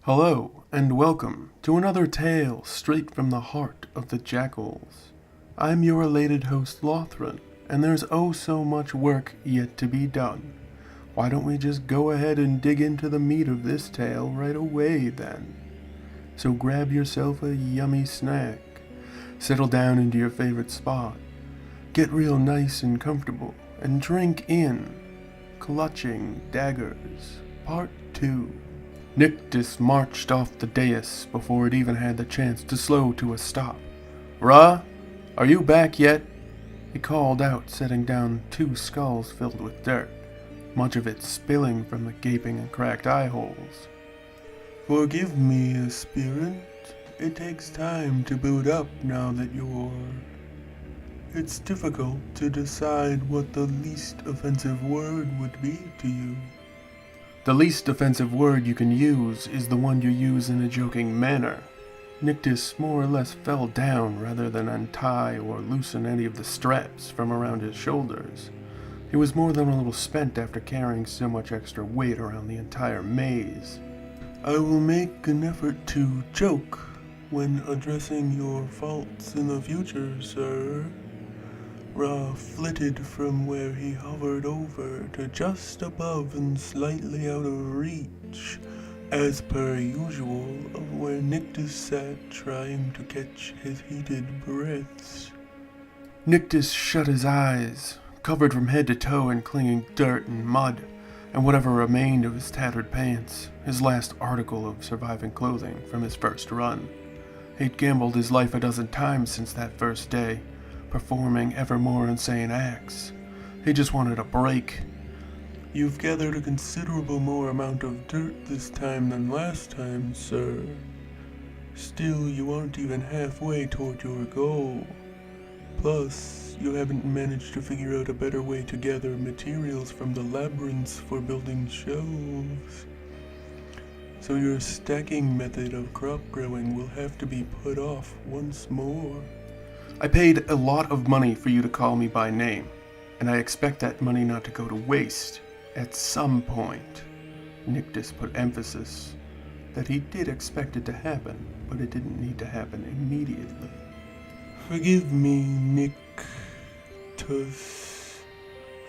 Hello, and welcome to another tale straight from the heart of the Jakuls. I'm your elated host Lothran, and there's oh so much work yet to be done. Why don't we just go ahead and dig into the meat of this tale right away then? So grab yourself a yummy snack, settle down into your favorite spot, get real nice and comfortable, and drink in Clutching Daggers, Part 2. Niktus marched off the dais before it even had the chance to slow to a stop. "Ra, are you back yet?" he called out, setting down two skulls filled with dirt, much of it spilling from the gaping and cracked eye holes. "Forgive me, aspirant. It takes time to boot up now that you're... It's difficult to decide what the least offensive word would be to you. The least offensive word you can use is the one you use in a joking manner." Niktus more or less fell down rather than untie or loosen any of the straps from around his shoulders. He was more than a little spent after carrying so much extra weight around the entire maze. "I will make an effort to joke when addressing your faults in the future, sir." Ra flitted from where he hovered over to just above and slightly out of reach, as per usual, of where Niktus sat trying to catch his heated breaths. Niktus shut his eyes, covered from head to toe in clinging dirt and mud, and whatever remained of his tattered pants, his last article of surviving clothing from his first run. He'd gambled his life a dozen times since that first day, performing ever more insane acts. He just wanted a break. "You've gathered a considerable more amount of dirt this time than last time, sir. Still, you aren't even halfway toward your goal. Plus, you haven't managed to figure out a better way to gather materials from the labyrinths for building shelves. So your stacking method of crop growing will have to be put off once more." "I paid a lot of money for you to call me by name, and I expect that money not to go to waste at some point." Niktus put emphasis that he did expect it to happen, but it didn't need to happen immediately. "Forgive me, Niktus.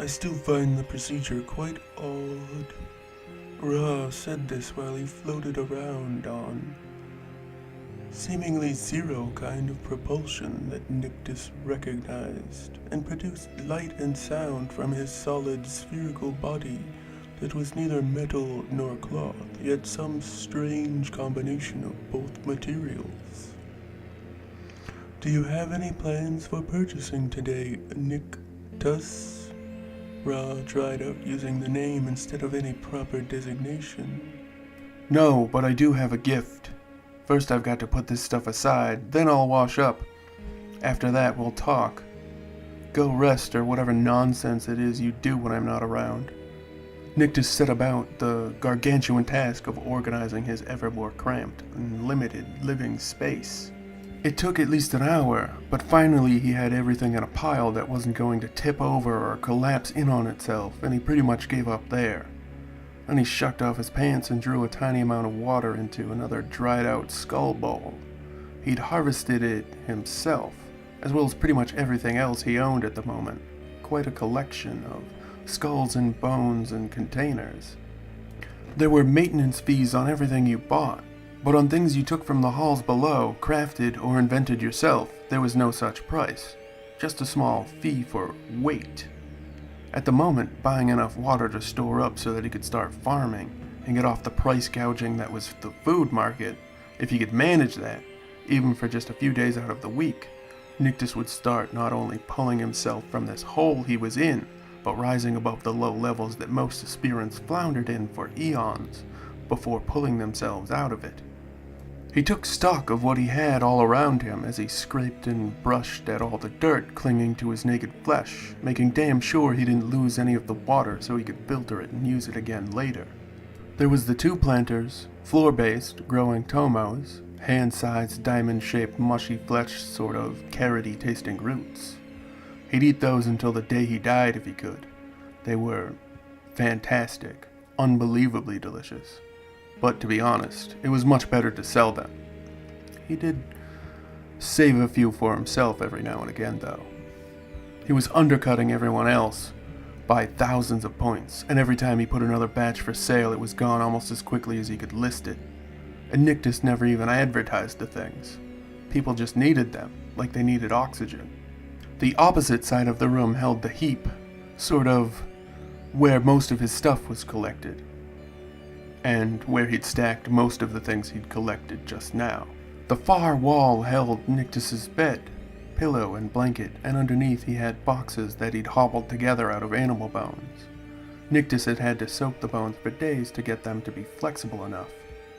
I still find the procedure quite odd." Ra said this while he floated around on seemingly zero kind of propulsion that Niktus recognized, and produced light and sound from his solid spherical body that was neither metal nor cloth, yet some strange combination of both materials. "Do you have any plans for purchasing today, Niktus?" Ra tried out using the name instead of any proper designation. "No, but I do have a gift. First I've got to put this stuff aside, then I'll wash up. After that we'll talk. Go rest or whatever nonsense it is you do when I'm not around." Niktus set about the gargantuan task of organizing his ever more cramped and limited living space. It took at least an hour, but finally he had everything in a pile that wasn't going to tip over or collapse in on itself, and he pretty much gave up there. Then he shucked off his pants and drew a tiny amount of water into another dried-out skull bowl. He'd harvested it himself, as well as pretty much everything else he owned at the moment. Quite a collection of skulls and bones and containers. There were maintenance fees on everything you bought, but on things you took from the halls below, crafted or invented yourself, there was no such price. Just a small fee for weight. At the moment, buying enough water to store up so that he could start farming and get off the price gouging that was the food market, if he could manage that, even for just a few days out of the week, Niktus would start not only pulling himself from this hole he was in, but rising above the low levels that most aspirants floundered in for eons before pulling themselves out of it. He took stock of what he had all around him as he scraped and brushed at all the dirt clinging to his naked flesh, making damn sure he didn't lose any of the water so he could filter it and use it again later. There was the two planters, floor-based, growing tomos, hand-sized, diamond-shaped, mushy-fleshed sort of carroty tasting roots. He'd eat those until the day he died if he could. They were fantastic, unbelievably delicious. but to be honest, it was much better to sell them. He did save a few for himself every now and again, though. He was undercutting everyone else by thousands of points, and every time he put another batch for sale, it was gone almost as quickly as he could list it. And Niktus never even advertised the things. People just needed them, like they needed oxygen. The opposite side of the room held the heap, sort of where most of his stuff was collected, and where he'd stacked most of the things he'd collected just now. The far wall held Niktus's bed, pillow and blanket, and underneath he had boxes that he'd hobbled together out of animal bones. Niktus had had to soak the bones for days to get them to be flexible enough,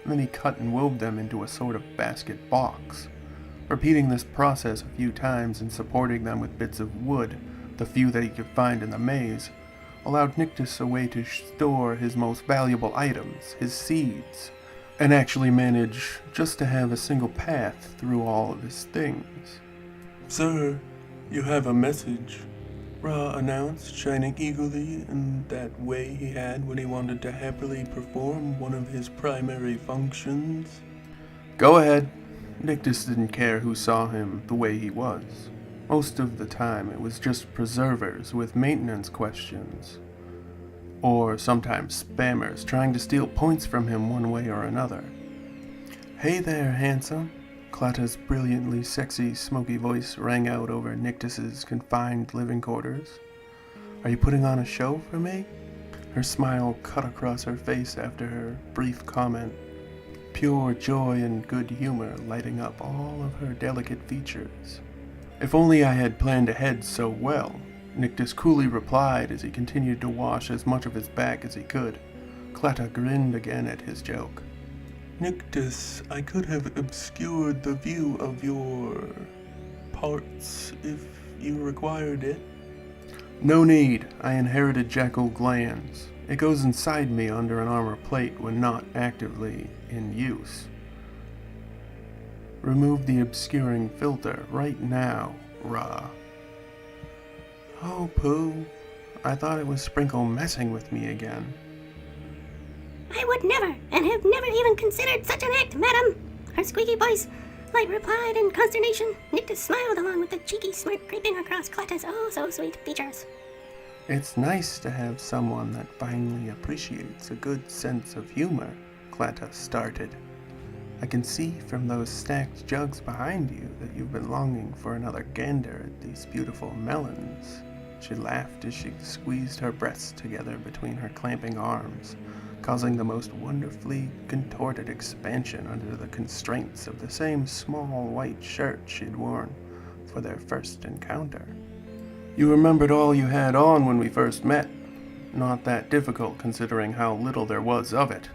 and then he cut and wove them into a sort of basket box. Repeating this process a few times and supporting them with bits of wood, the few that he could find in the maze, allowed Niktus a way to store his most valuable items, his seeds, and actually manage just to have a single path through all of his things. "Sir, you have a message," Ra announced, shining eagerly in that way he had when he wanted to happily perform one of his primary functions. "Go ahead." Niktus didn't care who saw him the way he was. Most of the time it was just preservers with maintenance questions, or sometimes spammers trying to steal points from him one way or another. "Hey there, handsome." Clatta's brilliantly sexy, smoky voice rang out over Niktus's confined living quarters. "Are you putting on a show for me?" Her smile cut across her face after her brief comment, pure joy and good humor lighting up all of her delicate features. "If only I had planned ahead so well," Niktus coolly replied as he continued to wash as much of his back as he could. Clatta grinned again at his joke. "Niktus, I could have obscured the view of your parts if you required it." "No need. I inherited Jakul glands. It goes inside me under an armor plate when not actively in use. Remove the obscuring filter right now, Ra." "Oh, pooh. I thought it was Sprinkle messing with me again." "I would never, and have never even considered such an act, madam." Her squeaky voice light replied in consternation. Niktus smiled along with the cheeky smirk creeping across Clatta's oh-so-sweet features. "It's nice to have someone that finally appreciates a good sense of humor," Clatta started. "I can see from those stacked jugs behind you that you've been longing for another gander at these beautiful melons." She laughed as she squeezed her breasts together between her clamping arms, causing the most wonderfully contorted expansion under the constraints of the same small white shirt she'd worn for their first encounter. "You remembered all you had on when we first met. Not that difficult considering how little there was of it,"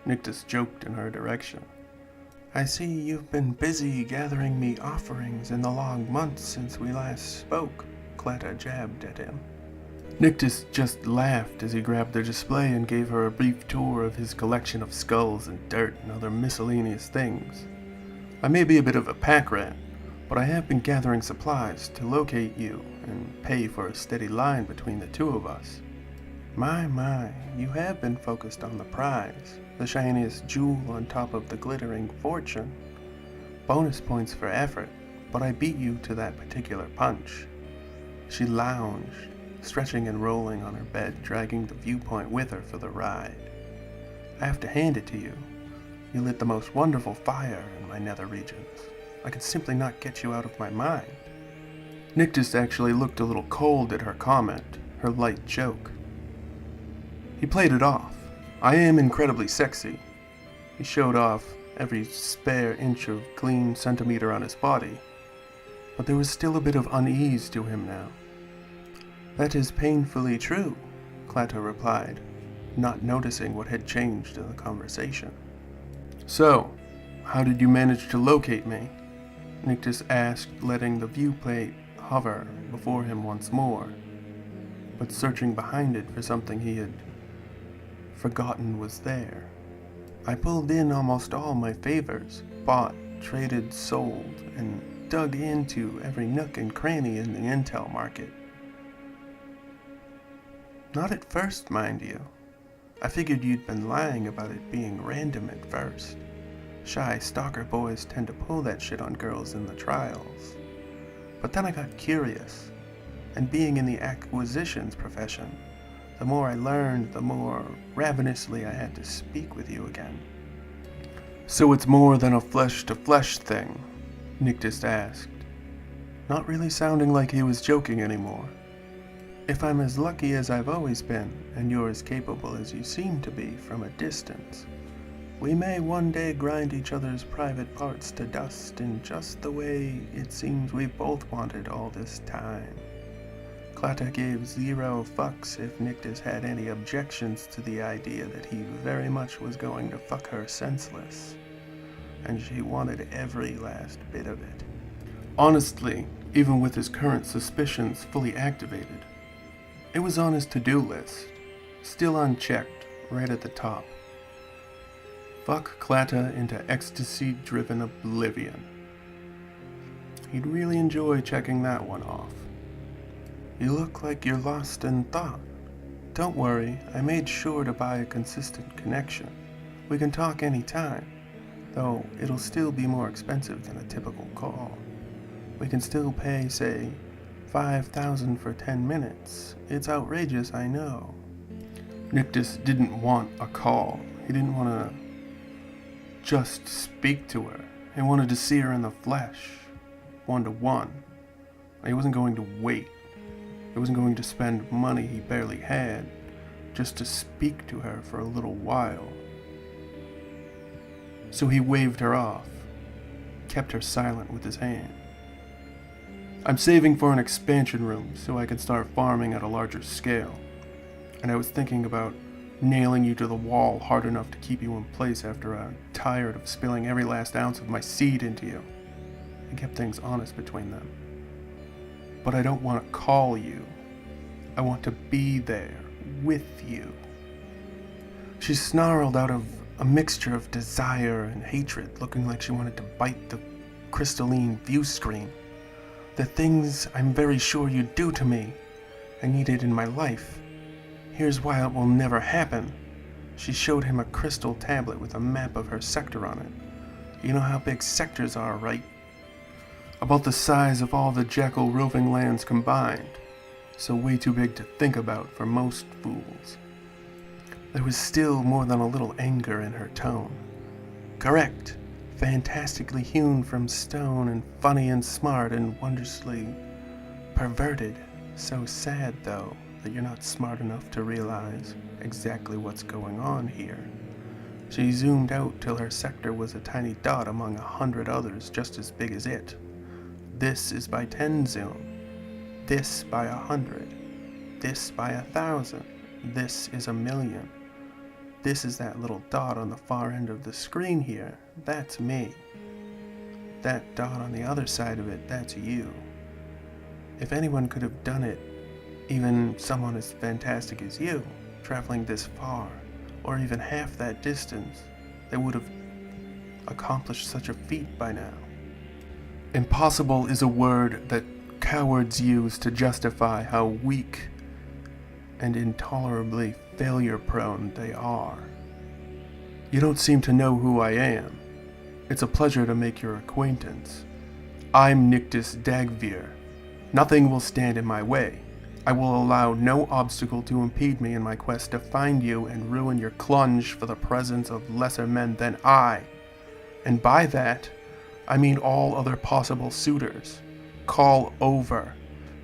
Niktus joked in her direction. "I see you've been busy gathering me offerings in the long months since we last spoke," Clatta jabbed at him. Niktus just laughed as he grabbed the display and gave her a brief tour of his collection of skulls and dirt and other miscellaneous things. "I may be a bit of a pack rat, but I have been gathering supplies to locate you and pay for a steady line between the two of us. My, you have been focused on the prize, the shiniest jewel on top of the glittering fortune. Bonus points for effort, but I beat you to that particular punch." She lounged, stretching and rolling on her bed, dragging the viewpoint with her for the ride. "I have to hand it to you. You lit the most wonderful fire in my nether regions. I could simply not get you out of my mind." Niktus actually looked a little cold at her comment, her light joke. He played it off. "I am incredibly sexy." He showed off every spare inch of clean centimeter on his body, but there was still a bit of unease to him now. "That is painfully true," Clatta replied, not noticing what had changed in the conversation. "So, how did you manage to locate me?" Niktus asked, letting the viewplate hover before him once more, but searching behind it for something he had forgotten was there. "I pulled in almost all my favors, bought, traded, sold, and dug into every nook and cranny in the intel market. Not at first, mind you. I figured you'd been lying about it being random at first. Shy stalker boys tend to pull that shit on girls in the trials. But then I got curious, and being in the acquisitions profession, the more I learned, the more ravenously I had to speak with you again. So it's more than a flesh-to-flesh thing? Niktus asked, not really sounding like he was joking anymore. If I'm as lucky as I've always been, and you're as capable as you seem to be from a distance, we may one day grind each other's private parts to dust in just the way it seems we've both wanted all this time. Klata gave 0 fucks if Niktus had any objections to the idea that he very much was going to fuck her senseless, and she wanted every last bit of it. Honestly, even with his current suspicions fully activated, it was on his to-do list, still unchecked, right at the top. Fuck Klata into ecstasy-driven oblivion. He'd really enjoy checking that one off. You look like you're lost in thought. Don't worry, I made sure to buy a consistent connection. We can talk anytime, though it'll still be more expensive than a typical call. We can still pay, say, $5,000 for 10 minutes. It's outrageous, I know. Niktus didn't want a call. He didn't want to just speak to her. He wanted to see her in the flesh, 1-to-1. He wasn't going to wait. He wasn't going to spend money he barely had just to speak to her for a little while. So he waved her off, kept her silent with his hand. I'm saving for an expansion room so I can start farming at a larger scale. And I was thinking about nailing you to the wall hard enough to keep you in place after I'm tired of spilling every last ounce of my seed into you. And kept things honest between them. But I don't want to call you. I want to be there with you. She snarled out of a mixture of desire and hatred, looking like she wanted to bite the crystalline view screen. The things I'm very sure you'd do to me, I needed in my life. Here's why it will never happen. She showed him a crystal tablet with a map of her sector on it. You know how big sectors are, right? About the size of all the Jakul roving lands combined, so way too big to think about for most fools. There was still more than a little anger in her tone. Correct. Fantastically hewn from stone and funny and smart and wondrously perverted. So sad, though, that you're not smart enough to realize exactly what's going on here. She zoomed out till her sector was a tiny dot among 100 others just as big as it. This is by 10 zoom. This by 100. This by 1,000. This is 1,000,000. This is that little dot on the far end of the screen here. That's me. That dot on the other side of it, that's you. If anyone could have done it, even someone as fantastic as you, traveling this far, or even half that distance, they would have accomplished such a feat by now. Impossible is a word that cowards use to justify how weak and intolerably failure-prone they are. You don't seem to know who I am. It's a pleasure to make your acquaintance. I'm Niktus Dagvir. Nothing will stand in my way. I will allow no obstacle to impede me in my quest to find you and ruin your clunge for the presence of lesser men than I. And by that, I mean all other possible suitors. Call over.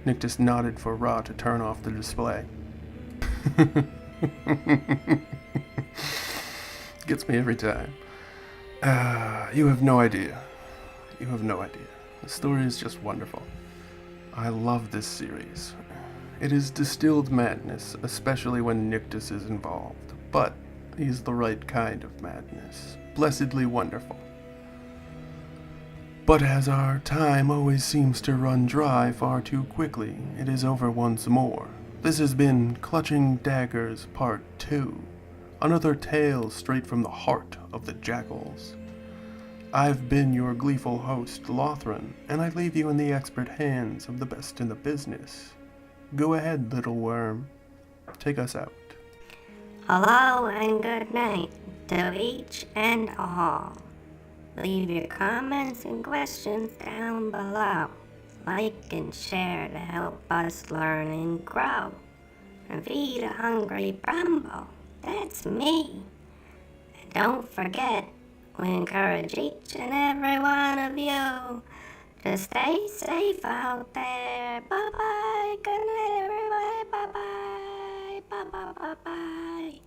Niktus nodded for Ra to turn off the display. Gets me every time. You have no idea. You have no idea. The story is just wonderful. I love this series. It is distilled madness, especially when Niktus is involved. But he's the right kind of madness. Blessedly wonderful. But as our time always seems to run dry far too quickly, it is over once more. This has been Clutching Daggers Part 2. Another tale straight from the heart of the Jakuls. I've been your gleeful host, Lothran, and I leave you in the expert hands of the best in the business. Go ahead, little worm. Take us out. Hello and good night to each and all. Leave your comments and questions down below. Like and share to help us learn and grow. And feed a hungry Brumbo, that's me. And don't forget, we encourage each and every one of you to stay safe out there. Bye-bye. Good night, everybody. Bye-bye. Bye-bye. Bye-bye.